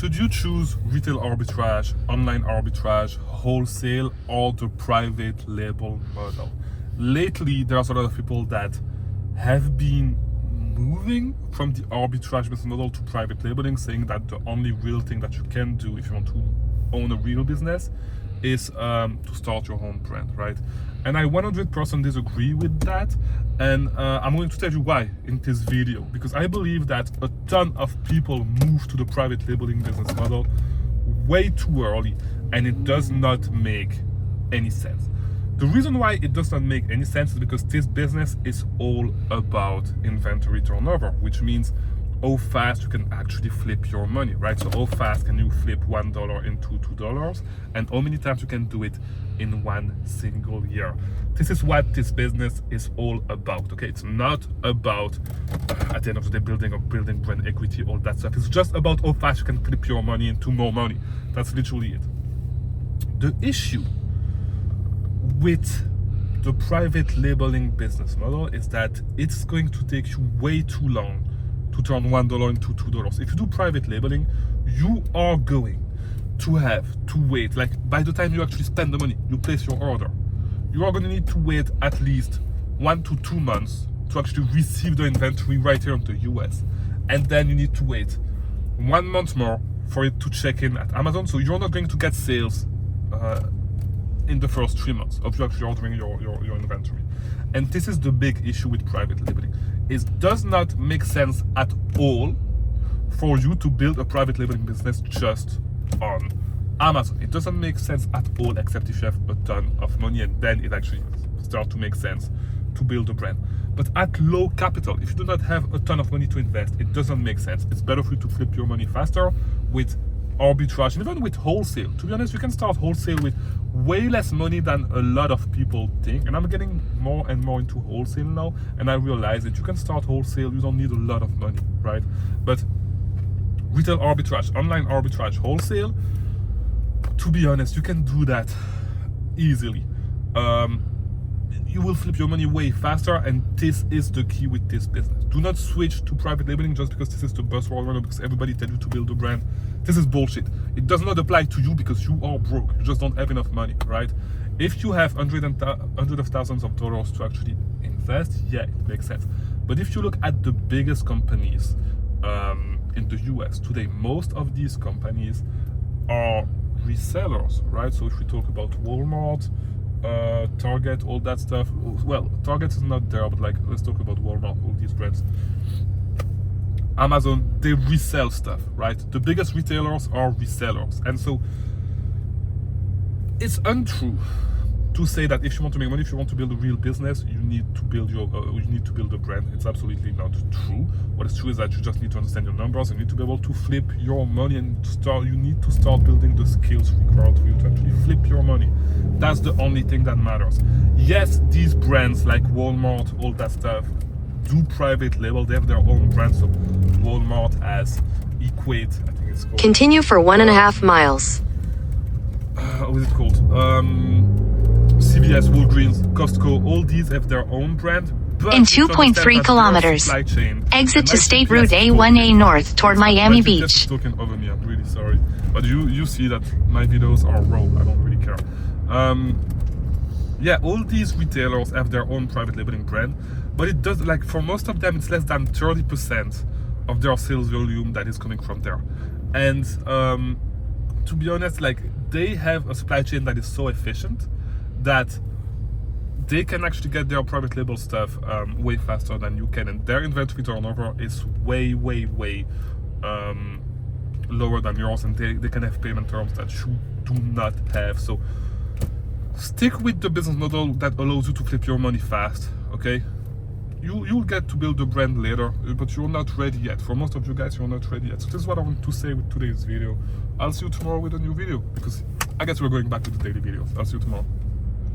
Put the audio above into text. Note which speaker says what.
Speaker 1: should you choose retail arbitrage, online arbitrage, wholesale, or the private label model? Lately, there's a lot of people that have been moving from the arbitrage business model to private labeling, saying that the only real thing that you can do if you want to own a real business is to start your own brand, right? And I 100% disagree with that, and I'm going to tell you why in this video, because I believe that a ton of people move to the private labeling business model way too early, and it does not make any sense. The reason why it does not make any sense is because this business is all about inventory turnover, which means how fast you can actually flip your money, right? So how fast can you flip $1 into $2, and how many times you can do it in one single year. This is what this business is all about, okay? It's not about, at the end of the day, building brand equity, all that stuff. It's just about how fast you can flip your money into more money. That's literally it. The issue with the private labeling business model is that it's going to take you way too long to turn $1 into $2. If you do private labeling, you are going to have to wait, like by the time you actually spend the money, you place your order, you are going to need to wait at least 1 to 2 months to actually receive the inventory right here in the US. And then you need to wait 1 month more for it to check in at Amazon. So you're not going to get sales in the first 3 months of you actually ordering your inventory. And this is the big issue with private labeling. It does not make sense at all for you to build a private labeling business just on Amazon. It doesn't make sense at all, except if you have a ton of money, and then it actually starts to make sense to build a brand. But at low capital, if you do not have a ton of money to invest, it doesn't make sense. It's better for you to flip your money faster with arbitrage, and even with wholesale. To be honest, you can start wholesale with way less money than a lot of people think, and I'm getting more and more into wholesale now, and I realize that you can start wholesale, you don't need a lot of money, right? But retail arbitrage, online arbitrage, wholesale, to be honest, you can do that easily. You will flip your money way faster, and this is the key with this business. Do not switch to private labeling just because this is the buzzword right now, because everybody tells you to build a brand. This is bullshit. It does not apply to you because you are broke. You just don't have enough money, right? If you have hundreds of thousands of dollars to actually invest, yeah, it makes sense. But if you look at the biggest companies in the US today, most of these companies are resellers, right? So if we talk about Walmart, Target, all that stuff. Well, Target is not there, but like, let's talk about Walmart, all these brands. Amazon, they resell stuff, right? The biggest retailers are resellers, and so it's untrue to say that if you want to make money, if you want to build a real business, you need to build a brand. It's absolutely not true. What is true is that you just need to understand your numbers. You need to be able to flip your money, and you need to start building the skills required for you to actually flip your money. That's the only thing that matters. Yes, these brands like Walmart, all that stuff, do private label. They have their own brand. So Walmart has Equate, I think it's called.
Speaker 2: Continue for 1.5 miles.
Speaker 1: What is it called? CVS, Walgreens, Costco, all these have their own brand. But
Speaker 2: In 2.3 kilometers, exit to State Route A1A North toward Miami Beach.
Speaker 1: Talking over me, I'm really sorry. But you see that my videos are raw, I don't really care. Yeah, all these retailers have their own private labeling brand, but it does, like, for most of them, it's less than 30% of their sales volume that is coming from there. And to be honest, like, they have a supply chain that is so efficient that they can actually get their private label stuff way faster than you can, and their inventory turnover is way lower than yours, and they can have payment terms that you do not have. So stick with the business model that allows you to flip your money fast, okay? You'll get to build a brand later, but you're not ready yet. For most of you guys, you're not ready yet. So this is what I want to say with today's video. I'll see you tomorrow with a new video, because I guess we're going back to the daily videos. I'll see you tomorrow.